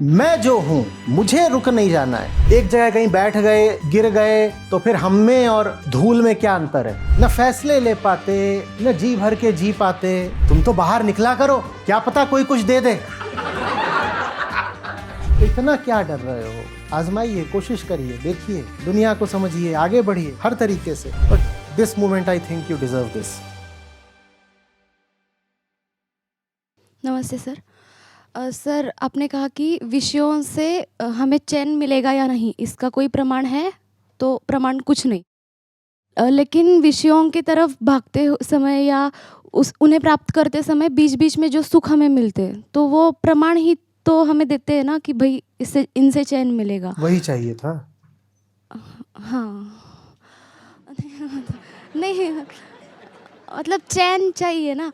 मैं जो हूं मुझे रुक नहीं जाना है। एक जगह कहीं बैठ गए, गिर गए तो फिर हम में और धूल में क्या अंतर है? न फैसले ले पाते, न जी भर के जी पाते। तुम तो बाहर निकला करो, क्या पता कोई कुछ दे दे। इतना क्या डर रहे हो? आजमाइए, कोशिश करिए, देखिए, दुनिया को समझिए, आगे बढ़िए हर तरीके से। But this moment I think you deserve this. नमस्ते सर। सर, आपने कहा कि विषयों से हमें चैन मिलेगा या नहीं, इसका कोई प्रमाण है? तो प्रमाण कुछ नहीं। लेकिन विषयों की तरफ भागते समय या उन्हें प्राप्त करते समय बीच बीच में जो सुख हमें मिलते हैं, तो वो प्रमाण ही तो हमें देते हैं ना कि भाई इससे इनसे चैन मिलेगा। वही चाहिए था। हाँ। नहीं, मतलब चैन चाहिए ना,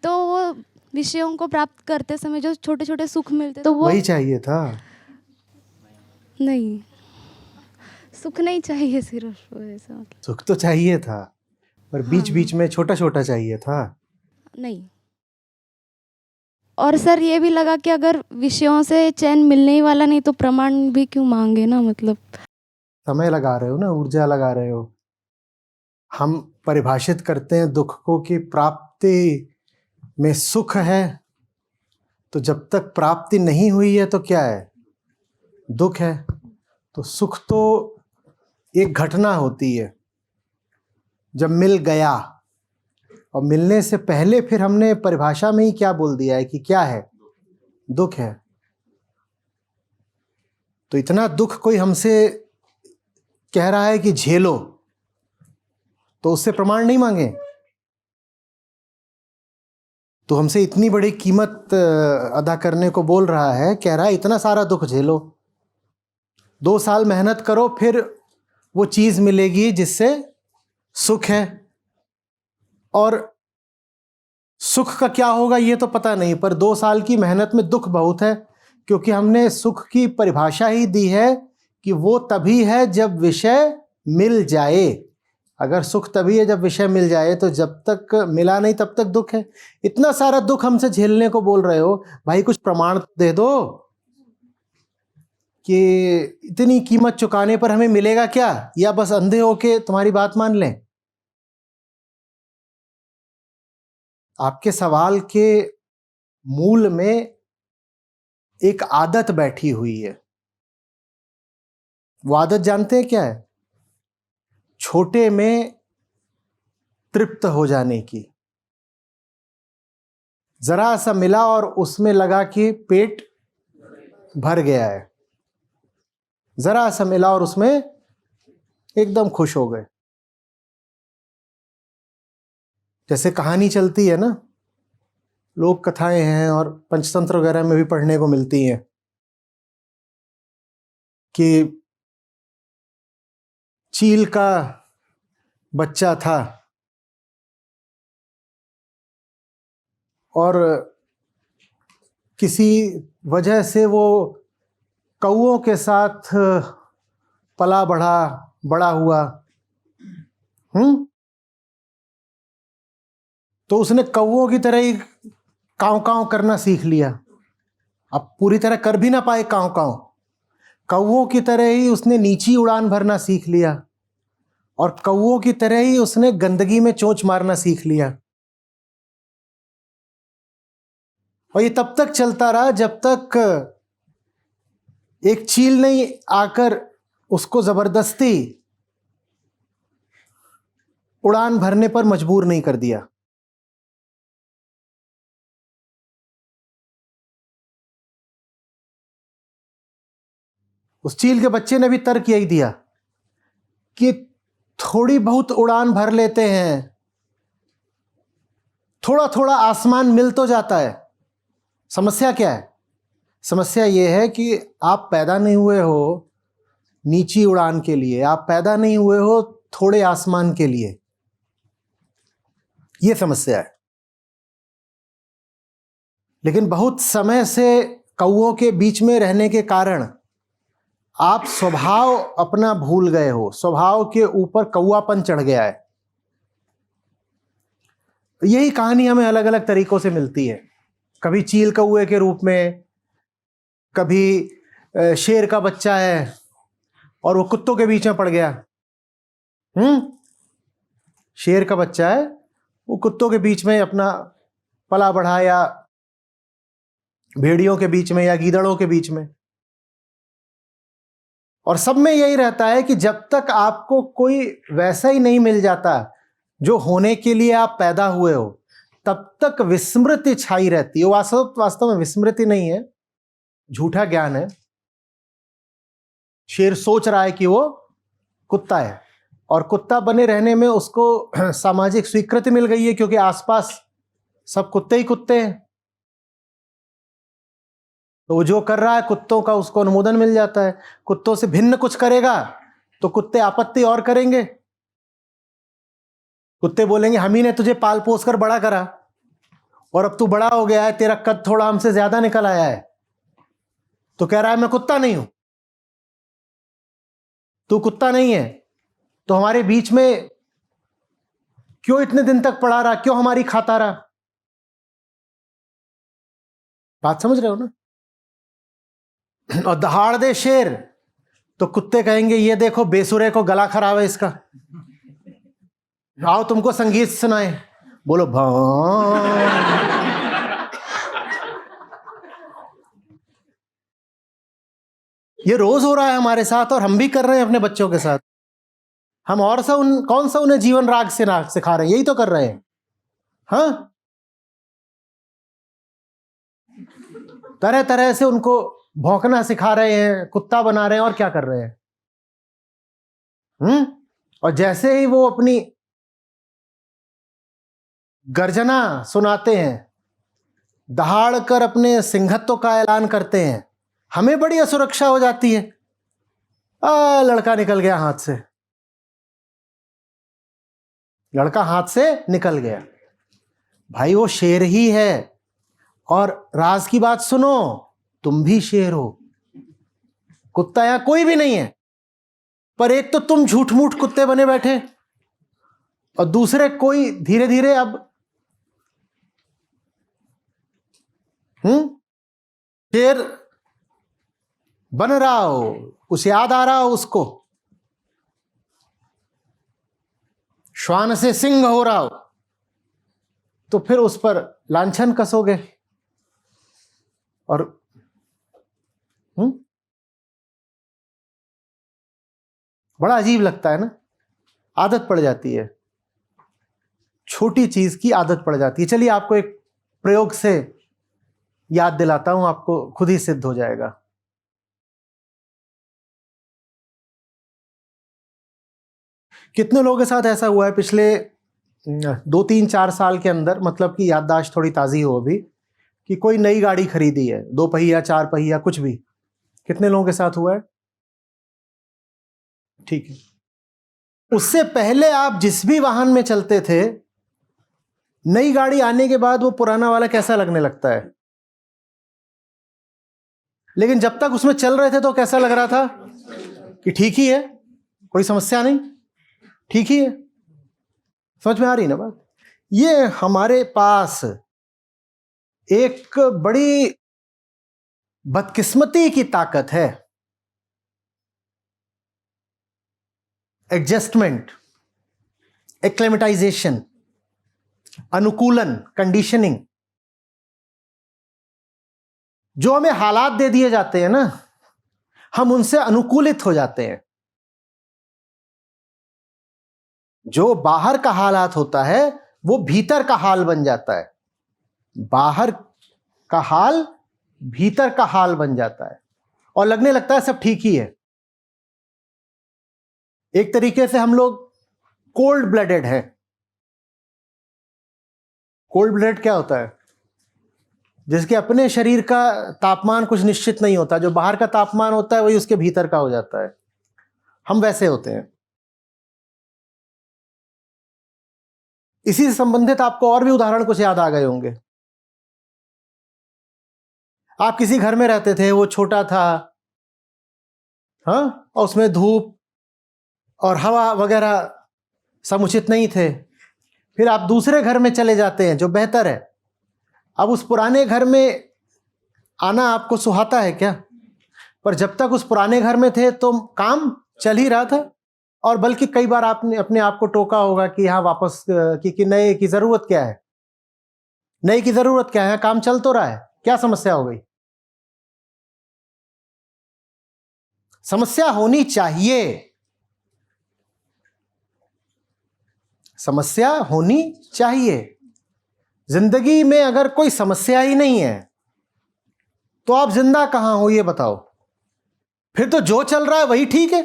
तो वो विषयों को प्राप्त करते समय जो छोटे छोटे सुख मिलते तो वो वही चाहिए था। नहीं, सुख नहीं चाहिए सिर्फ ऐसा, मतलब सुख तो चाहिए था, पर बीच बीच में छोटा छोटा चाहिए था। नहीं। और सर ये भी लगा कि अगर विषयों से चैन मिलने ही वाला नहीं तो प्रमाण भी क्यों मांगे ना, मतलब समय लगा रहे हो ना, ऊर्जा लगा रहे हो। हम परिभाषित करते हैं दुख को कि प्राप्ति में सुख है, तो जब तक प्राप्ति नहीं हुई है तो क्या है? दुख है। तो सुख तो एक घटना होती है जब मिल गया, और मिलने से पहले फिर हमने परिभाषा में ही क्या बोल दिया है कि क्या है? दुख है। तो इतना दुख कोई हमसे कह रहा है कि झेलो, तो उससे प्रमाण नहीं मांगे? तो हमसे इतनी बड़ी कीमत अदा करने को बोल रहा है, कह रहा है इतना सारा दुख झेलो, 2 साल मेहनत करो, फिर वो चीज मिलेगी जिससे सुख है। और सुख का क्या होगा ये तो पता नहीं, पर 2 साल की मेहनत में दुख बहुत है, क्योंकि हमने सुख की परिभाषा ही दी है कि वो तभी है जब विषय मिल जाए। अगर सुख तभी है जब विषय मिल जाए, तो जब तक मिला नहीं तब तक दुख है। इतना सारा दुख हमसे झेलने को बोल रहे हो, भाई कुछ प्रमाण दे दो कि इतनी कीमत चुकाने पर हमें मिलेगा क्या, या बस अंधे होके तुम्हारी बात मान लें? आपके सवाल के मूल में एक आदत बैठी हुई है। वो आदत जानते हैं क्या है? छोटे में तृप्त हो जाने की। जरा सा मिला और उसमें लगा कि पेट भर गया है। जरा सा मिला और उसमें एकदम खुश हो गए। जैसे कहानी चलती है ना, लोक कथाएं हैं और पंचतंत्र वगैरह में भी पढ़ने को मिलती हैं कि चील का बच्चा था और किसी वजह से वो कौओं के साथ पला बढ़ा, बड़ा हुआ। तो उसने कौओं की तरह ही काँव काँव करना सीख लिया। अब पूरी तरह कर भी ना पाए काँव काँव, कौओं की तरह ही उसने नीची उड़ान भरना सीख लिया, और कौओं की तरह ही उसने गंदगी में चोंच मारना सीख लिया। और ये तब तक चलता रहा जब तक एक चील ने आकर उसको जबरदस्ती उड़ान भरने पर मजबूर नहीं कर दिया। उस चील के बच्चे ने भी तर्क यही दिया कि थोड़ी बहुत उड़ान भर लेते हैं, थोड़ा थोड़ा आसमान मिल तो जाता है। समस्या क्या है? समस्या यह है कि आप पैदा नहीं हुए हो नीची उड़ान के लिए, आप पैदा नहीं हुए हो थोड़े आसमान के लिए। यह समस्या है। लेकिन बहुत समय से कौओं के बीच में रहने के कारण आप स्वभाव अपना भूल गए हो, स्वभाव के ऊपर कौआपन चढ़ गया है। यही कहानी हमें अलग अलग तरीकों से मिलती है, कभी चील कौए के रूप में, कभी शेर का बच्चा है और वो कुत्तों के बीच में पड़ गया। शेर का बच्चा है, वो कुत्तों के बीच में अपना पला बढ़ा, या भेड़ियों के बीच में, या गीदड़ों के बीच में। और सब में यही रहता है कि जब तक आपको कोई वैसा ही नहीं मिल जाता जो होने के लिए आप पैदा हुए हो, तब तक विस्मृति छाई रहती है। वास्तव में विस्मृति नहीं है, झूठा ज्ञान है। शेर सोच रहा है कि वो कुत्ता है, और कुत्ता बने रहने में उसको सामाजिक स्वीकृति मिल गई है, क्योंकि आसपास सब कुत्ते ही कुत्ते हैं। तो वो जो कर रहा है कुत्तों का, उसको अनुमोदन मिल जाता है। कुत्तों से भिन्न कुछ करेगा तो कुत्ते आपत्ति और करेंगे। कुत्ते बोलेंगे हम ही ने तुझे पाल पोस कर बड़ा करा, और अब तू बड़ा हो गया है, तेरा कद थोड़ा हमसे ज्यादा निकल आया है, तो कह रहा है मैं कुत्ता नहीं हूं। तू कुत्ता नहीं है तो हमारे बीच में क्यों इतने दिन तक पड़ा रहा, क्यों हमारी खाता रहा? बात समझ रहे हो ना? और दहाड़ दे शेर तो कुत्ते कहेंगे ये देखो बेसुरे को गला खराब है इसका, आओ तुमको संगीत सुनाए। बोलो भां। ये रोज हो रहा है हमारे साथ, और हम भी कर रहे हैं अपने बच्चों के साथ। हम और कौन सा उन्हें जीवन राग से सिखा रहे हैं? यही तो कर रहे हैं। हाँ, तरह तरह से उनको भौंकना सिखा रहे हैं, कुत्ता बना रहे हैं, और क्या कर रहे हैं? और जैसे ही वो अपनी गर्जना सुनाते हैं, दहाड़ कर अपने सिंहत्व का ऐलान करते हैं, हमें बड़ी असुरक्षा हो जाती है। लड़का निकल गया हाथ से, लड़का हाथ से निकल गया। भाई वो शेर ही है, और राज की बात सुनो, तुम भी शेर हो। कुत्ता यहां कोई भी नहीं है, पर एक तो तुम झूठ मूठ कुत्ते बने बैठे, और दूसरे कोई धीरे धीरे अब शेर बन रहा हो, उसे याद आ रहा हो उसको, श्वान से सिंह हो रहा हो, तो फिर उस पर लांछन कसोगे। और बड़ा अजीब लगता है ना, आदत पड़ जाती है, छोटी चीज की आदत पड़ जाती है। चलिए आपको एक प्रयोग से याद दिलाता हूं, आपको खुद ही सिद्ध हो जाएगा। कितने लोगों के साथ ऐसा हुआ है पिछले 2-3-4 साल के अंदर, मतलब कि याददाश्त थोड़ी ताजी हो अभी, कि कोई नई गाड़ी खरीदी है, 2 पहिया 4 पहिया कुछ भी? कितने लोगों के साथ हुआ है? ठीक है। उससे पहले आप जिस भी वाहन में चलते थे, नई गाड़ी आने के बाद वो पुराना वाला कैसा लगने लगता है? लेकिन जब तक उसमें चल रहे थे तो कैसा लग रहा था कि ठीक ही है, कोई समस्या नहीं, ठीक ही है। समझ में आ रही ना बात? ये हमारे पास एक बड़ी बदकिस्मती की ताकत है, एडजस्टमेंट, एक्लेमेटाइजेशन, अनुकूलन, कंडीशनिंग। जो हमें हालात दे दिए जाते हैं ना, हम उनसे अनुकूलित हो जाते हैं। जो बाहर का हालात होता है वो भीतर का हाल बन जाता है, बाहर का हाल भीतर का हाल बन जाता है, और लगने लगता है सब ठीक ही है। एक तरीके से हम लोग कोल्ड ब्लडेड है। कोल्ड ब्लडेड क्या होता है? जिसके अपने शरीर का तापमान कुछ निश्चित नहीं होता, जो बाहर का तापमान होता है वही उसके भीतर का हो जाता है। हम वैसे होते हैं। इसी से संबंधित आपको और भी उदाहरण कुछ याद आ गए होंगे। आप किसी घर में रहते थे, वो छोटा था, हाँ, और उसमें धूप और हवा वगैरह समुचित नहीं थे। फिर आप दूसरे घर में चले जाते हैं जो बेहतर है। अब उस पुराने घर में आना आपको सुहाता है क्या? पर जब तक उस पुराने घर में थे तो काम चल ही रहा था, और बल्कि कई बार आपने अपने आप को टोका होगा कि हाँ वापस कि नए की जरूरत क्या है, नए की जरूरत क्या है, काम चल तो रहा है, क्या समस्या हो गई? समस्या होनी चाहिए, समस्या होनी चाहिए। जिंदगी में अगर कोई समस्या ही नहीं है तो आप जिंदा कहां हो ये बताओ? फिर तो जो चल रहा है वही ठीक है।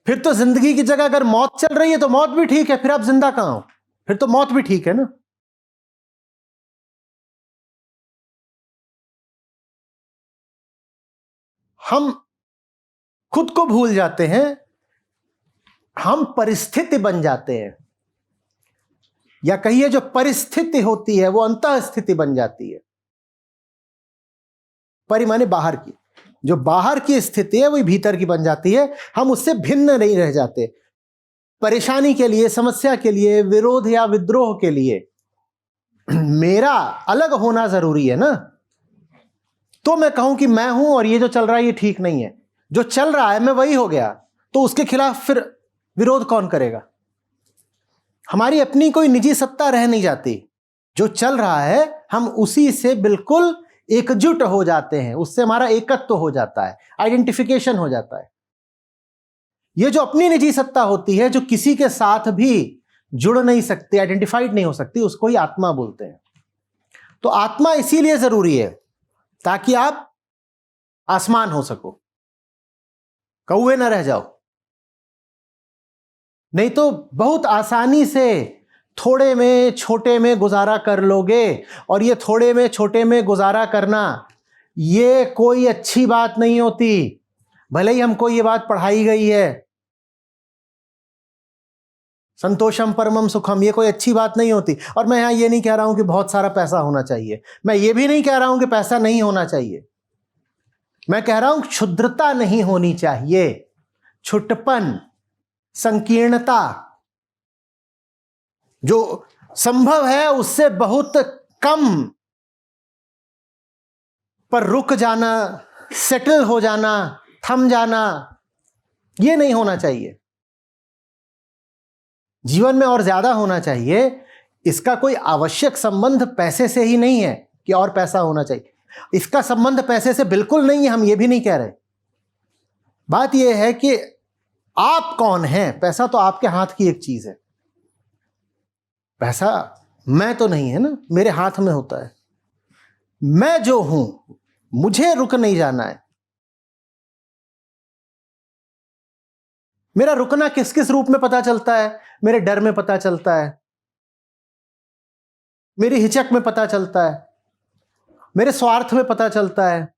फिर तो जिंदगी की जगह अगर मौत चल रही है तो मौत भी ठीक है, फिर आप जिंदा कहां हो? फिर तो मौत भी ठीक है ना। हम खुद को भूल जाते हैं, हम परिस्थिति बन जाते हैं, या कहिए जो परिस्थिति होती है वो अंतः स्थिति बन जाती है। परि माने बाहर की, जो बाहर की स्थिति है वही भीतर की बन जाती है। हम उससे भिन्न नहीं रह जाते। परेशानी के लिए, समस्या के लिए, विरोध या विद्रोह के लिए मेरा अलग होना जरूरी है ना। तो मैं कहूं कि मैं हूं और ये जो चल रहा है ये ठीक नहीं है, जो चल रहा है मैं वही हो गया, तो उसके खिलाफ फिर विरोध कौन करेगा? हमारी अपनी कोई निजी सत्ता रह नहीं जाती। जो चल रहा है हम उसी से बिल्कुल एकजुट हो जाते हैं, उससे हमारा एकत्व हो जाता है, आइडेंटिफिकेशन हो जाता है। ये जो अपनी निजी सत्ता होती है, जो किसी के साथ भी जुड़ नहीं सकती, आइडेंटिफाइड नहीं हो सकती, उसको ही आत्मा बोलते हैं। तो आत्मा इसीलिए जरूरी है ताकि आप आसमान हो सको, कौवे ना रह जाओ। नहीं तो बहुत आसानी से थोड़े में छोटे में गुजारा कर लोगे, और ये थोड़े में छोटे में गुजारा करना ये कोई अच्छी बात नहीं होती। भले ही हमको ये बात पढ़ाई गई है, संतोषम परमम सुखम, ये कोई अच्छी बात नहीं होती। और मैं यहां ये नहीं कह रहा हूं कि बहुत सारा पैसा होना चाहिए, मैं ये भी नहीं कह रहा हूं कि पैसा नहीं होना चाहिए। मैं कह रहा हूं क्षुद्रता नहीं होनी चाहिए, छुटपन, संकीर्णता, जो संभव है उससे बहुत कम पर रुक जाना, सेटल हो जाना, थम जाना, ये नहीं होना चाहिए। जीवन में और ज्यादा होना चाहिए। इसका कोई आवश्यक संबंध पैसे से ही नहीं है कि और पैसा होना चाहिए, इसका संबंध पैसे से बिल्कुल नहीं है, हम ये भी नहीं कह रहे। बात यह है कि आप कौन हैं। पैसा तो आपके हाथ की एक चीज है, पैसा मैं तो नहीं है ना, मेरे हाथ में होता है। मैं जो हूं मुझे रुक नहीं जाना है। मेरा रुकना किस किस रूप में पता चलता है? मेरे डर में पता चलता है, मेरी हिचक में पता चलता है, मेरे स्वार्थ में पता चलता है,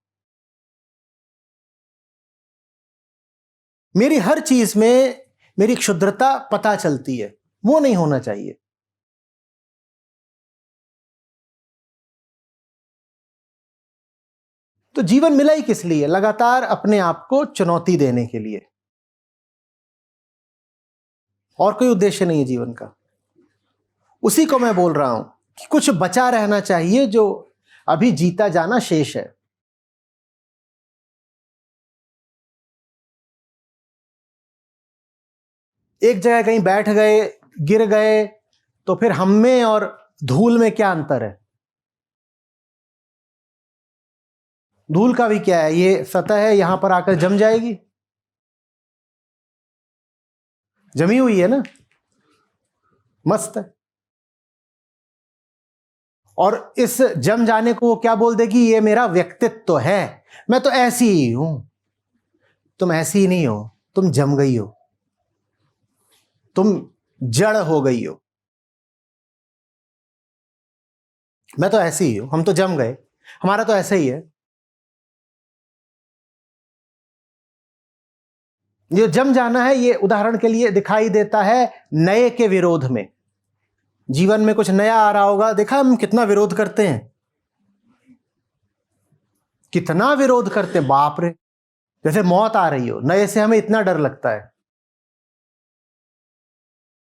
मेरी हर चीज में मेरी क्षुद्रता पता चलती है। वो नहीं होना चाहिए। तो जीवन मिला ही किस लिए? लगातार अपने आप को चुनौती देने के लिए, और कोई उद्देश्य नहीं है जीवन का। उसी को मैं बोल रहा हूं कि कुछ बचा रहना चाहिए जो अभी जीता जाना शेष है। एक जगह कहीं बैठ गए, गिर गए, तो फिर हम में और धूल में क्या अंतर है? धूल का भी क्या है, ये सतह है, यहां पर आकर जम जाएगी, जमी हुई है ना, मस्त है। और इस जम जाने को वो क्या बोल देगी? ये मेरा व्यक्तित्व है, मैं तो ऐसी ही हूं। तुम ऐसी ही नहीं हो, तुम जम गई हो, तुम जड़ हो गई हो। मैं तो ऐसी ही हूं, हम तो जम गए, हमारा तो ऐसा ही है। ये जम जाना है, ये उदाहरण के लिए दिखाई देता है नए के विरोध में। जीवन में कुछ नया आ रहा होगा, देखा हम कितना विरोध करते हैं, कितना विरोध करते हैं, बाप रे। जैसे मौत आ रही हो, नए से हमें इतना डर लगता है।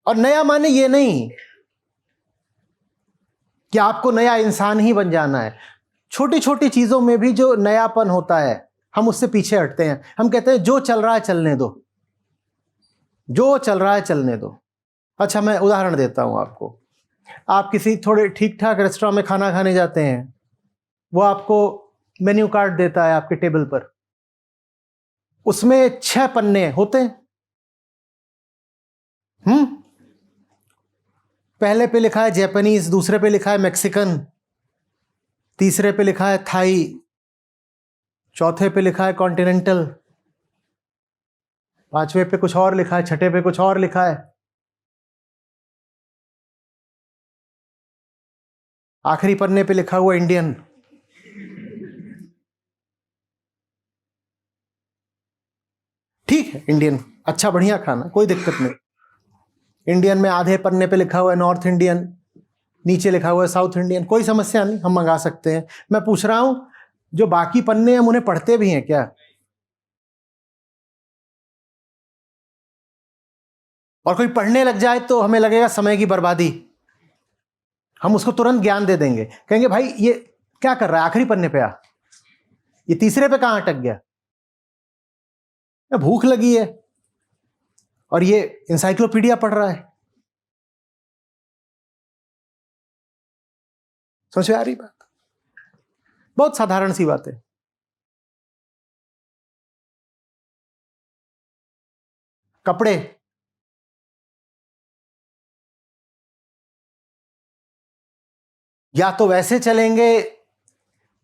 और नया माने ये नहीं कि आपको नया इंसान ही बन जाना है। छोटी छोटी चीजों में भी जो नयापन होता है हम उससे पीछे हटते हैं। हम कहते हैं जो चल रहा है चलने दो, जो चल रहा है चलने दो। अच्छा, मैं उदाहरण देता हूं आपको। आप किसी थोड़े ठीक ठाक रेस्टोरेंट में खाना खाने जाते हैं, वो आपको मेन्यू कार्ड देता है आपके टेबल पर, उसमें 6 पन्ने होते हैं। पहले पे लिखा है जापानीज, दूसरे पे लिखा है मैक्सिकन, तीसरे पे लिखा है थाई, चौथे पे लिखा है कॉन्टिनेंटल, पांचवें पे कुछ और लिखा है, छठे पे कुछ और लिखा है, आखिरी पन्ने पे लिखा हुआ इंडियन। ठीक है, इंडियन अच्छा बढ़िया खाना, कोई दिक्कत नहीं। इंडियन में आधे पन्ने पे लिखा हुआ है नॉर्थ इंडियन, नीचे लिखा हुआ है साउथ इंडियन, कोई समस्या नहीं, हम मंगा सकते हैं। मैं पूछ रहा हूं जो बाकी पन्ने हम उन्हें पढ़ते भी हैं क्या? और कोई पढ़ने लग जाए तो हमें लगेगा समय की बर्बादी, हम उसको तुरंत ज्ञान दे देंगे, कहेंगे भाई ये क्या कर रहा है, आखिरी पन्ने पे आ, ये तीसरे पे कहां अटक गया, भूख लगी है और ये इंसाइक्लोपीडिया पढ़ रहा है। समझ में आ रही बात? बहुत साधारण सी बात है। कपड़े, या तो वैसे चलेंगे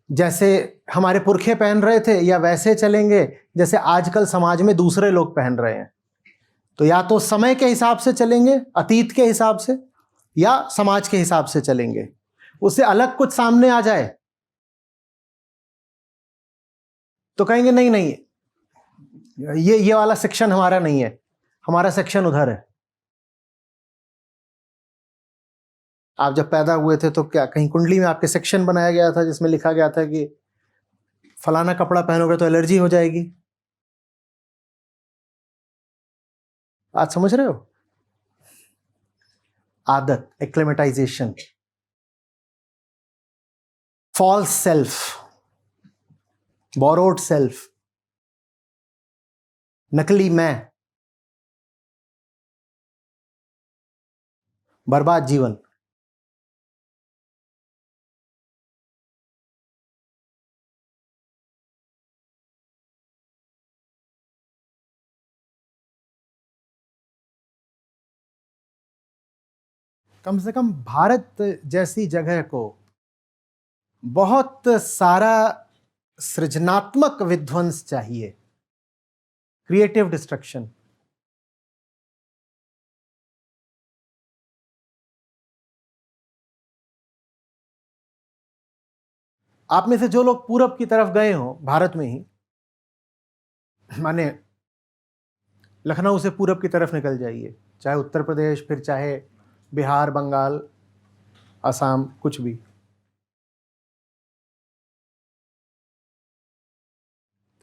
जैसे हमारे पुरखे पहन रहे थे, या वैसे चलेंगे जैसे आजकल समाज में दूसरे लोग पहन रहे हैं। तो या तो समय के हिसाब से चलेंगे, अतीत के हिसाब से, या समाज के हिसाब से चलेंगे। उससे अलग कुछ सामने आ जाए तो कहेंगे नहीं नहीं, ये वाला सेक्शन हमारा नहीं है, हमारा सेक्शन उधर है। आप जब पैदा हुए थे तो क्या कहीं कुंडली में आपके सेक्शन बनाया गया था जिसमें लिखा गया था कि फलाना कपड़ा पहनोगे तो एलर्जी हो जाएगी? आज समझ रहे हो? आदत, acclimatization, false self, borrowed self, नकली मैं, बर्बाद जीवन। कम से कम भारत जैसी जगह को बहुत सारा सृजनात्मक विध्वंस चाहिए, क्रिएटिव डिस्ट्रक्शन। आप में से जो लोग पूरब की तरफ गए हो भारत में ही, माने लखनऊ से पूरब की तरफ निकल जाइए, चाहे उत्तर प्रदेश, फिर चाहे बिहार, बंगाल, असम, कुछ भी।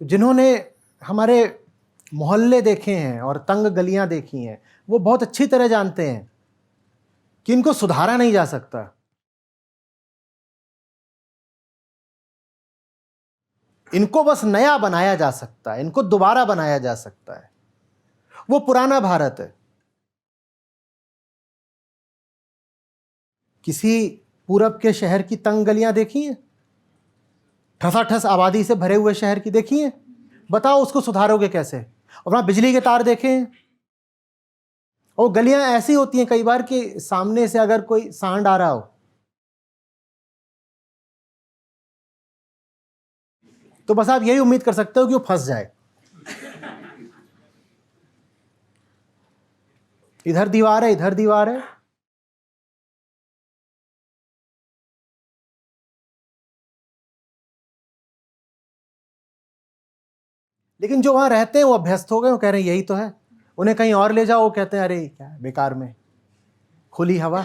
तो जिन्होंने हमारे मोहल्ले देखे हैं और तंग गलियां देखी हैं, वो बहुत अच्छी तरह जानते हैं कि इनको सुधारा नहीं जा सकता। इनको बस नया बनाया जा सकता है, इनको दोबारा बनाया जा सकता है। वो पुराना भारत है। किसी पूरब के शहर की तंग गलियां देखी हैं? ठसाठस आबादी से भरे हुए शहर की देखी हैं? बताओ उसको सुधारोगे कैसे? और वहां बिजली के तार देखे हैं? और गलियां ऐसी होती हैं कई बार कि सामने से अगर कोई सांड आ रहा हो तो बस आप यही उम्मीद कर सकते हो कि वो फंस जाए। इधर दीवार है, इधर दीवार है। लेकिन जो वहां रहते हैं वो अभ्यस्त हो गए, वो कह रहे हैं यही तो है। उन्हें कहीं और ले जाओ, वो कहते हैं अरे क्या बेकार में, खुली हवा,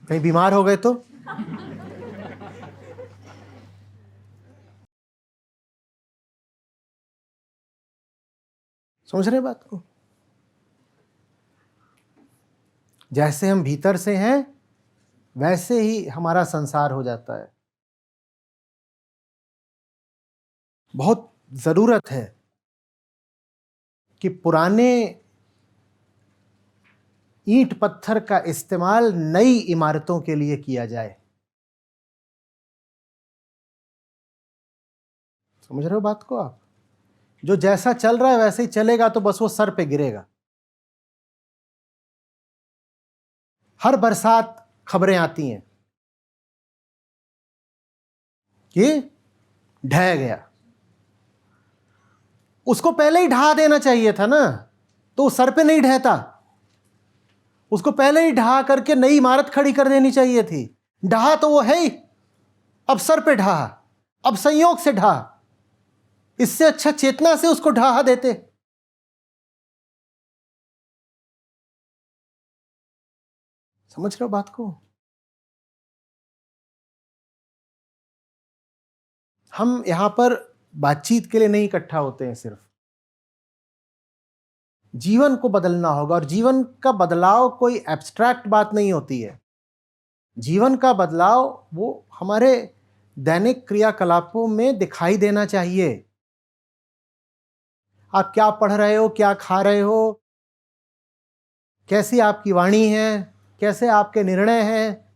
कहीं बीमार हो गए तो। समझ रहे बात को? जैसे हम भीतर से हैं वैसे ही हमारा संसार हो जाता है। बहुत ज़रूरत है कि पुराने ईंट पत्थर का इस्तेमाल नई इमारतों के लिए किया जाए। समझ रहे हो बात को आप? जो जैसा चल रहा है वैसे ही चलेगा तो बस वो सर पे गिरेगा। हर बरसात खबरें आती हैं कि ढह गया। उसको पहले ही ढहा देना चाहिए था ना, तो सर पे नहीं ढहता। उसको पहले ही ढहा करके नई इमारत खड़ी कर देनी चाहिए थी। ढहा तो वो है ही, अब सर पे ढहा, अब संयोग से ढहा। इससे अच्छा चेतना से उसको ढहा देते। समझ रहे हो बात को? हम यहां पर बातचीत के लिए नहीं इकट्ठा होते हैं, सिर्फ जीवन को बदलना होगा। और जीवन का बदलाव कोई एब्स्ट्रैक्ट बात नहीं होती है। जीवन का बदलाव वो हमारे दैनिक क्रियाकलापों में दिखाई देना चाहिए। आप क्या पढ़ रहे हो, क्या खा रहे हो, कैसी आपकी वाणी है, कैसे आपके निर्णय हैं,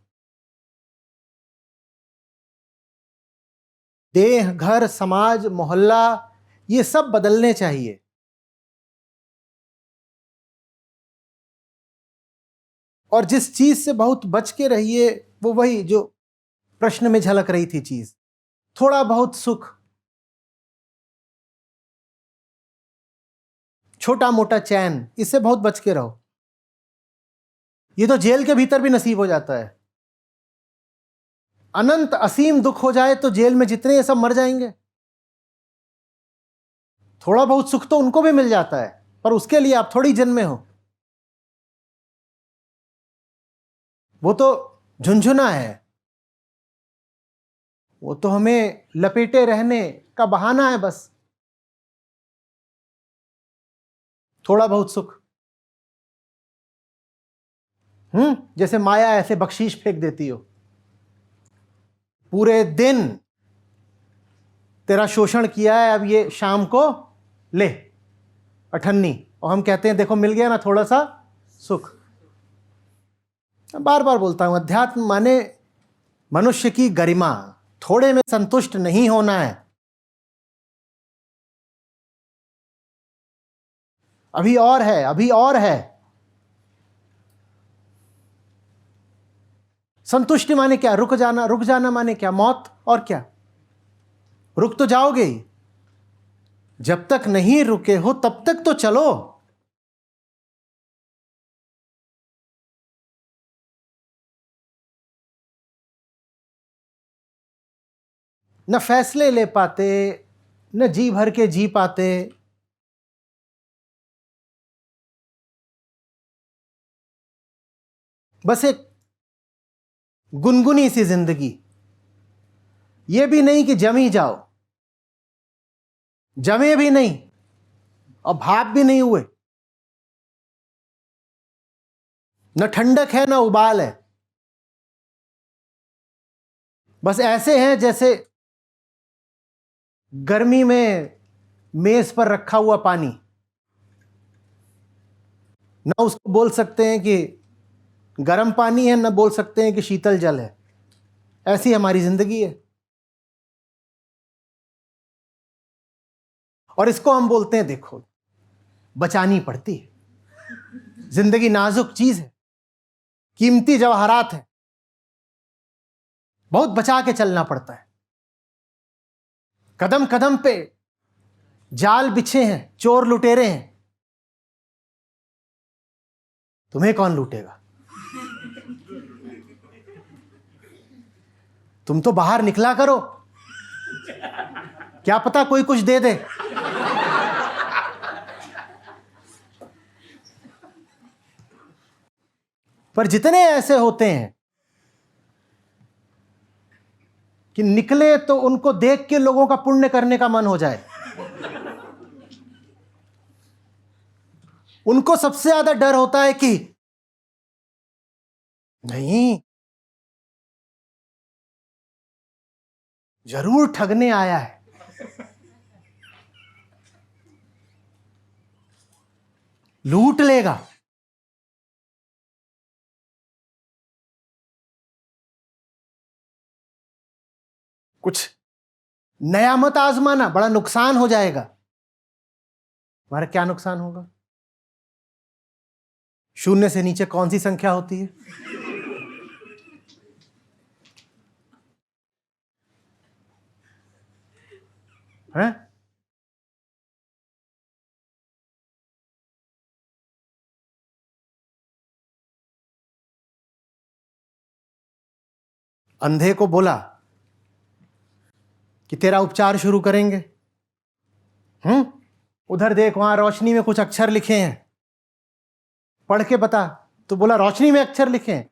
देह, घर, समाज, मोहल्ला, ये सब बदलने चाहिए। और जिस चीज से बहुत बच के रहिए वो वही जो प्रश्न में झलक रही थी चीज, थोड़ा बहुत सुख, छोटा मोटा चैन, इससे बहुत बच के रहो। ये तो जेल के भीतर भी नसीब हो जाता है। अनंत असीम दुख हो जाए तो जेल में जितने ये सब मर जाएंगे। थोड़ा बहुत सुख तो उनको भी मिल जाता है, पर उसके लिए आप थोड़ी जन्मे हो। वो तो झुंझुना है, वो तो हमें लपेटे रहने का बहाना है बस। थोड़ा बहुत सुख, जैसे माया ऐसे बख्शीश फेंक देती हो। पूरे दिन तेरा शोषण किया है, अब ये शाम को ले अठन्नी, और हम कहते हैं देखो मिल गया ना थोड़ा सा सुख। बार बार बोलता हूं, अध्यात्म माने मनुष्य की गरिमा। थोड़े में संतुष्ट नहीं होना है। अभी और है, अभी और है। संतुष्टि माने क्या? रुक जाना। रुक जाना माने क्या? मौत। और क्या? रुक तो जाओगे ही। जब तक नहीं रुके हो तब तक तो चलो। न फैसले ले पाते, न जी भर के जी पाते। बस एक गुनगुनी सी जिंदगी। ये भी नहीं कि जमी जाओ, जमे भी नहीं और भाप भी नहीं हुए। न ठंडक है न उबाल है। बस ऐसे हैं जैसे गर्मी में मेज पर रखा हुआ पानी। ना उसको बोल सकते हैं कि गर्म पानी है, ना बोल सकते हैं कि शीतल जल है। ऐसी हमारी जिंदगी है। और इसको हम बोलते हैं देखो, बचानी पड़ती है। जिंदगी नाजुक चीज है, कीमती जवाहरात है, बहुत बचा के चलना पड़ता है। कदम कदम पे जाल बिछे हैं, चोर लुटेरे हैं। तुम्हें कौन लूटेगा? तुम तो बाहर निकला करो, क्या पता कोई कुछ दे दे। पर जितने ऐसे होते हैं कि निकले तो उनको देख के लोगों का पुण्य करने का मन हो जाए, उनको सबसे ज्यादा डर होता है कि नहीं, जरूर ठगने आया है, लूट लेगा। कुछ नया मत आजमाना, बड़ा नुकसान हो जाएगा। हमारा क्या नुकसान होगा? शून्य से नीचे कौन सी संख्या होती है? हैं? अंधे को बोला कि तेरा उपचार शुरू करेंगे। उधर देख, वहां रोशनी में कुछ अक्षर लिखे हैं, पढ़ के बता। तो बोला रोशनी में अक्षर लिखे हैं?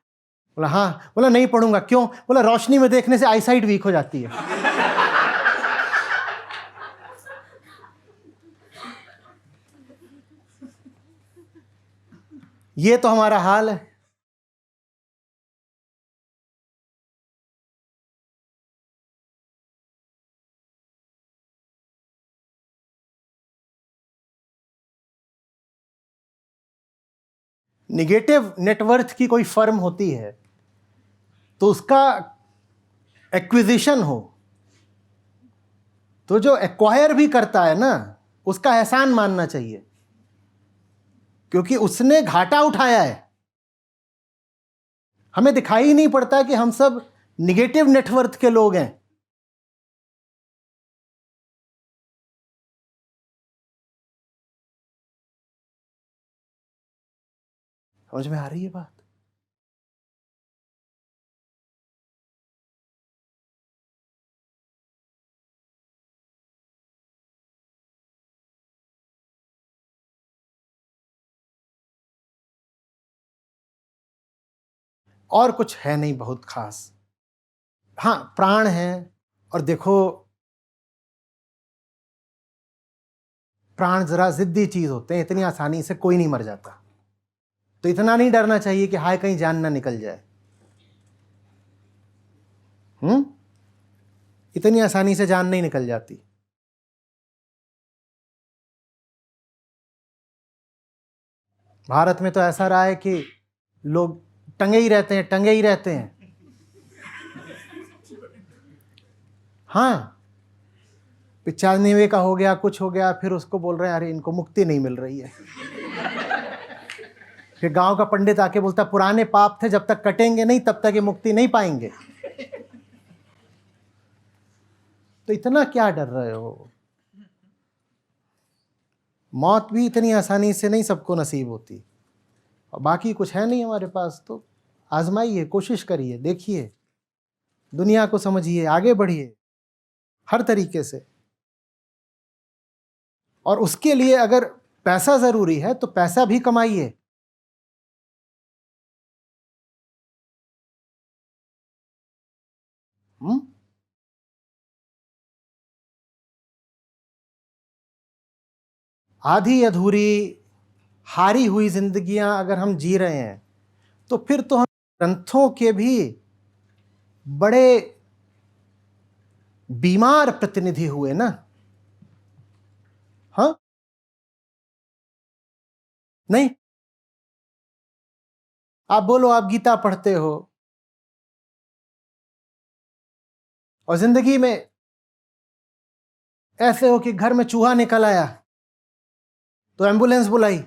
बोला हाँ। बोला नहीं पढ़ूंगा। क्यों? बोला रोशनी में देखने से आईसाइट वीक हो जाती है। ये तो हमारा हाल है। निगेटिव नेटवर्थ की कोई फर्म होती है तो उसका एक्विजिशन हो, तो जो एक्वायर भी करता है ना, उसका एहसान मानना चाहिए, क्योंकि उसने घाटा उठाया है। हमें दिखाई ही नहीं पड़ता कि हम सब निगेटिव नेटवर्थ के लोग हैं। समझ में आ रही है बात? और कुछ है नहीं बहुत खास। हाँ, प्राण है। और देखो, प्राण जरा जिद्दी चीज होते हैं, इतनी आसानी से कोई नहीं मर जाता। तो इतना नहीं डरना चाहिए कि हाय कहीं जान ना निकल जाए। इतनी आसानी से जान नहीं निकल जाती। भारत में तो ऐसा रहा है कि लोग टंगे ही रहते हैं, टंगे ही रहते हैं। हाँ, 95 का हो गया, कुछ हो गया, फिर उसको बोल रहे हैं अरे इनको मुक्ति नहीं मिल रही है। फिर गांव का पंडित आके बोलता पुराने पाप थे, जब तक कटेंगे नहीं तब तक ये मुक्ति नहीं पाएंगे। तो इतना क्या डर रहे हो? मौत भी इतनी आसानी से नहीं सबको नसीब होती, और बाकी कुछ है नहीं हमारे पास। तो आजमाइए, कोशिश करिए, देखिए, दुनिया को समझिए, आगे बढ़िए हर तरीके से। और उसके लिए अगर पैसा जरूरी है तो पैसा भी कमाइए। आधी अधूरी हारी हुई जिंदगियां अगर हम जी रहे हैं तो फिर तो हम ग्रंथों के भी बड़े बीमार प्रतिनिधि हुए ना। हाँ, नहीं? आप बोलो आप गीता पढ़ते हो और जिंदगी में ऐसे हो कि घर में चूहा निकल आया तो एम्बुलेंस बुलाई,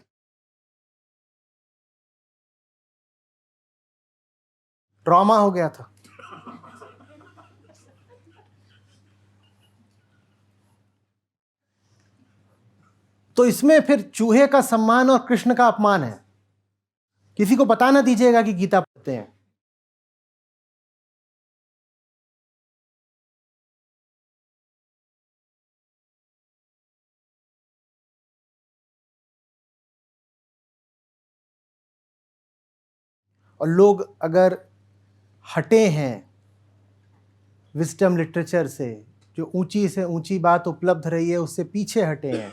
ट्रॉमा हो गया था। तो इसमें फिर चूहे का सम्मान और कृष्ण का अपमान है। किसी को बता ना दीजिएगा कि गीता पढ़ते हैं। और लोग अगर हटे हैं विजडम लिटरेचर से, जो ऊंची से ऊंची बात उपलब्ध रही है उससे पीछे हटे हैं,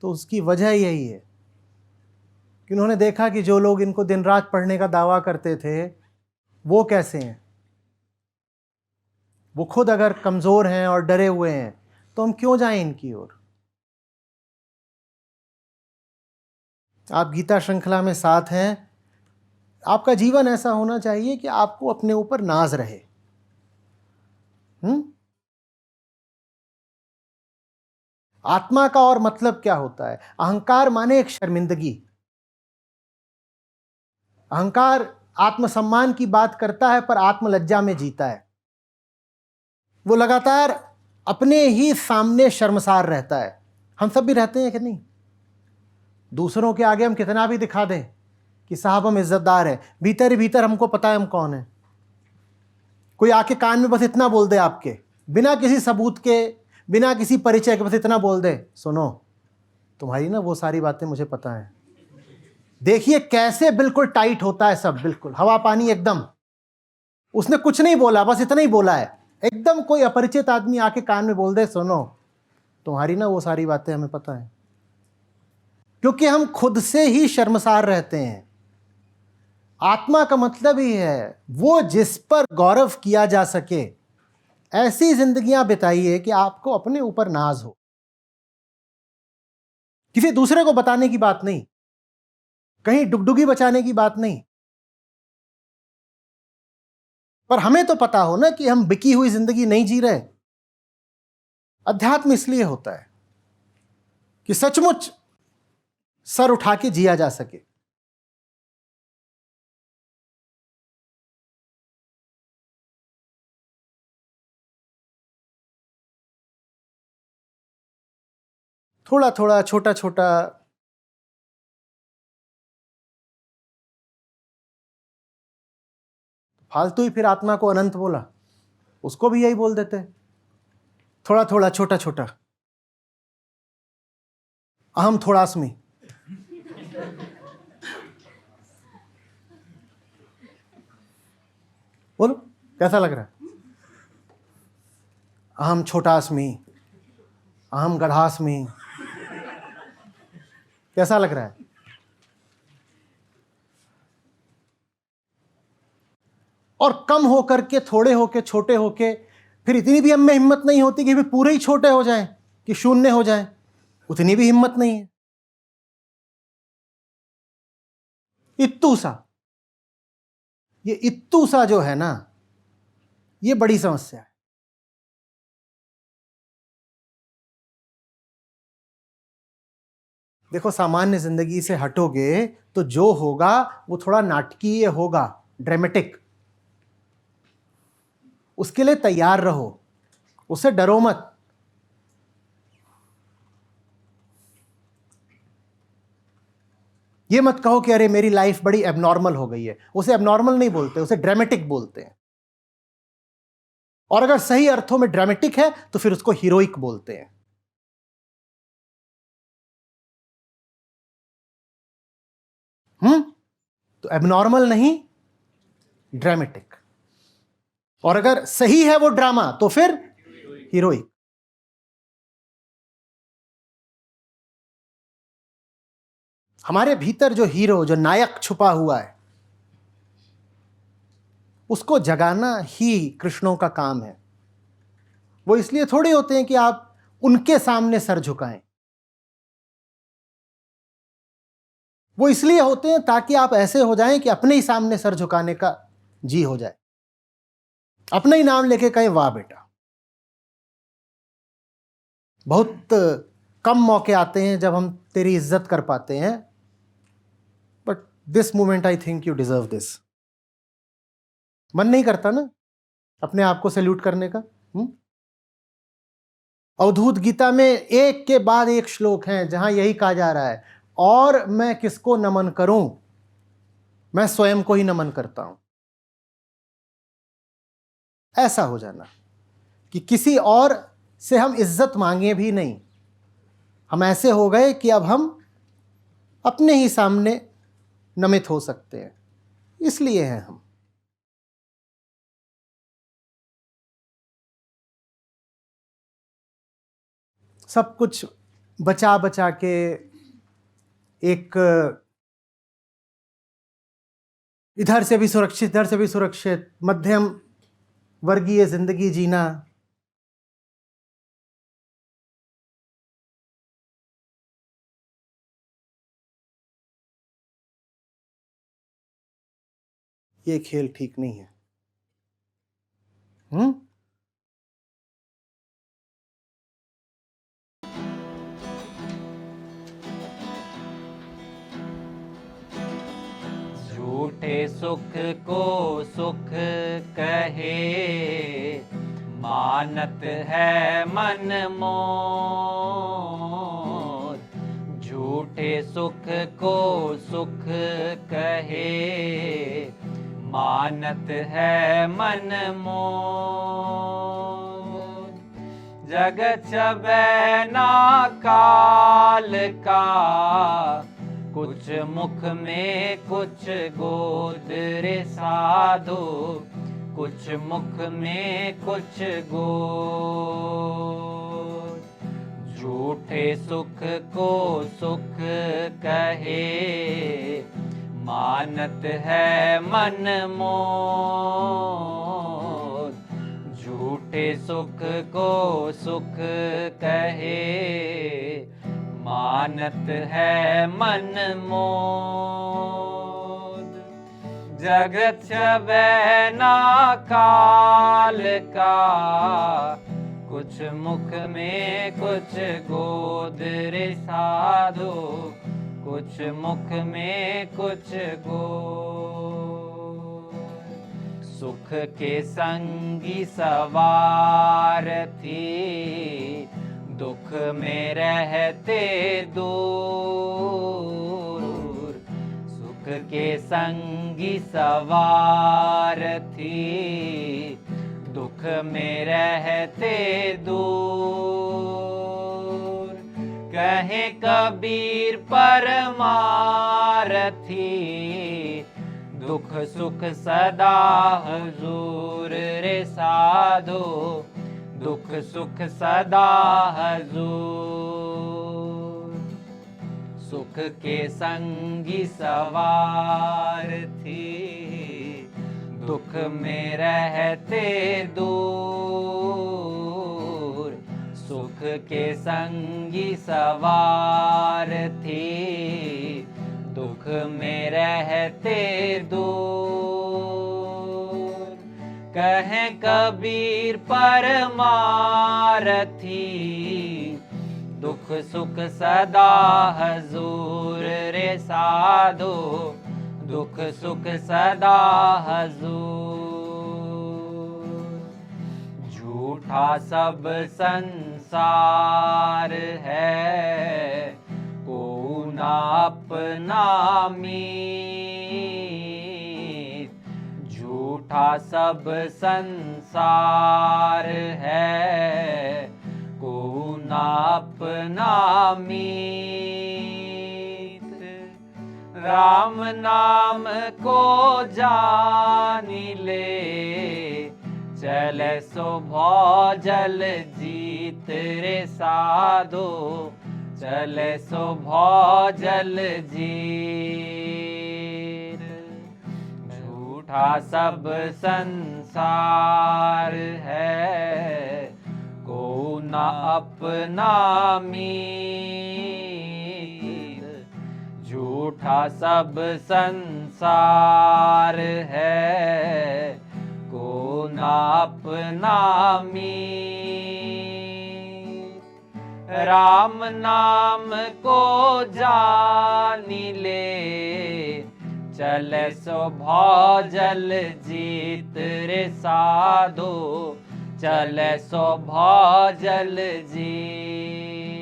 तो उसकी वजह यही है कि उन्होंने देखा कि जो लोग इनको दिन रात पढ़ने का दावा करते थे वो कैसे हैं। वो खुद अगर कमजोर हैं और डरे हुए हैं तो हम क्यों जाएं इनकी ओर? आप गीता श्रृंखला में साथ हैं। आपका जीवन ऐसा होना चाहिए कि आपको अपने ऊपर नाज रहे। आत्मा का और मतलब क्या होता है? अहंकार माने एक शर्मिंदगी। अहंकार आत्मसम्मान की बात करता है पर आत्मलज्जा में जीता है। वो लगातार अपने ही सामने शर्मसार रहता है। हम सब भी रहते हैं कि नहीं? दूसरों के आगे हम कितना भी दिखा दें कि साहब हम इज्जतदार हैं, भीतर ही भीतर हमको पता है हम कौन है। कोई आके कान में बस इतना बोल दे आपके, बिना किसी सबूत के, बिना किसी परिचय के, बस इतना बोल दे, सुनो तुम्हारी ना वो सारी बातें मुझे पता है। देखिए कैसे बिल्कुल टाइट होता है सब, बिल्कुल हवा पानी एकदम। उसने कुछ नहीं बोला, बस इतना ही बोला है। एकदम कोई अपरिचित आदमी आके कान में बोल दे, सुनो तुम्हारी ना वो सारी बातें हमें पता है। क्योंकि हम खुद से ही शर्मसार रहते हैं। आत्मा का मतलब ही है वो जिस पर गौरव किया जा सके, ऐसी जिंदगियां बिताइए कि आपको अपने ऊपर नाज हो। किसी दूसरे को बताने की बात नहीं, कहीं डुगडुगी बचाने की बात नहीं, पर हमें तो पता हो ना कि हम बिकी हुई जिंदगी नहीं जी रहे। अध्यात्म इसलिए होता है कि सचमुच सर उठा के जिया जा सके। थोड़ा थोड़ा, छोटा छोटा, फालतू ही फिर आत्मा को अनंत बोला, उसको भी यही बोल देते। थोड़ा थोड़ा, छोटा छोटा, अहम थोड़ास्मि। बोलो कैसा लग रहा है? अहम छोटास्मि, अहम गढ़ास्मि। कैसा लग रहा है? और कम होकर के, थोड़े होके, छोटे होके, फिर इतनी भी हम में हिम्मत नहीं होती कि फिर पूरे ही छोटे हो जाएं, कि शून्य हो जाएं। उतनी भी हिम्मत नहीं है। इत्तू सा, ये इत्तू सा जो है ना, ये बड़ी समस्या है। देखो सामान्य जिंदगी से हटोगे तो जो होगा वो थोड़ा नाटकीय होगा, ड्रामेटिक। उसके लिए तैयार रहो, उससे डरो मत। ये मत कहो कि अरे मेरी लाइफ बड़ी एबनॉर्मल हो गई है। उसे एबनॉर्मल नहीं बोलते, उसे ड्रामेटिक बोलते हैं। और अगर सही अर्थों में ड्रामेटिक है तो फिर उसको हीरोइक बोलते हैं। तो एबनॉर्मल नहीं, ड्रामेटिक। और अगर सही है वो ड्रामा तो फिर हीरोइक। हमारे भीतर जो हीरो, जो नायक छुपा हुआ है, उसको जगाना ही कृष्णों का काम है। वो इसलिए थोड़ी होते हैं कि आप उनके सामने सर झुकाएं। वो इसलिए होते हैं ताकि आप ऐसे हो जाएं कि अपने ही सामने सर झुकाने का जी हो जाए, अपना ही नाम लेके कहें वाह बेटा। बहुत कम मौके आते हैं जब हम तेरी इज्जत कर पाते हैं, but this moment I think you deserve this. मन नहीं करता ना अपने आप को सैल्यूट करने का? अवधूत गीता में एक के बाद एक श्लोक हैं जहां यही कहा जा रहा है, और मैं किसको नमन करूं, मैं स्वयं को ही नमन करता हूं। ऐसा हो जाना कि किसी और से हम इज्जत मांगे भी नहीं। हम ऐसे हो गए कि अब हम अपने ही सामने नमित हो सकते हैं, इसलिए हैं हम। सब कुछ बचा बचा के एक इधर से भी सुरक्षित, इधर से भी सुरक्षित, मध्यम वर्गीय जिंदगी जीना। ये खेल ठीक नहीं है। हम्म। झूठे सुख को सुख कहे, मानत है मन मोर। झूठे सुख को सुख कहे, मानत है मन मोर। जगत छबे ना काल का, कुछ मुख में कुछ गोद रे साधो, कुछ मुख में कुछ गोद। झूठे सुख को सुख कहे, मानत है मन मोर। झूठे सुख को सुख कहे, मानत है मन मोद। जगत छबे ना काल का, कुछ मुख में कुछ गोद रे साधो, कुछ मुख में कुछ गोद। सुख के संगी सवार थी, दुख में रहते दूर। सुख के संगी सवार थी, दुख में रहते दूर। कहे कबीर परमारथी, दुख सुख सदा हुजूर रे साधो, दुख सुख सदा हुजूर। सुख के संगी सवार थी, दुख में रहते दूर। सुख के संगी सवार थी, दुख में रहते दूर। कहे कबीर परमारथी, दुख सुख सदा हुजूर रे साधो, दुख सुख सदा हुजूर। झूठा सब संसार है, को ना अपना मीत। झूठा सब संसार है, को ना अपना मीत। राम नाम को जानी ले, चले सो भौजल जीत रे साधो, चले सो भौजल जीत। झूठा सब संसार है, को ना अपना मीत। झूठा सब संसार है, को ना अपना मीत। राम नाम को जानी ले, चले सो भौजल जीत रे साधो, चले सो भौजल जीत।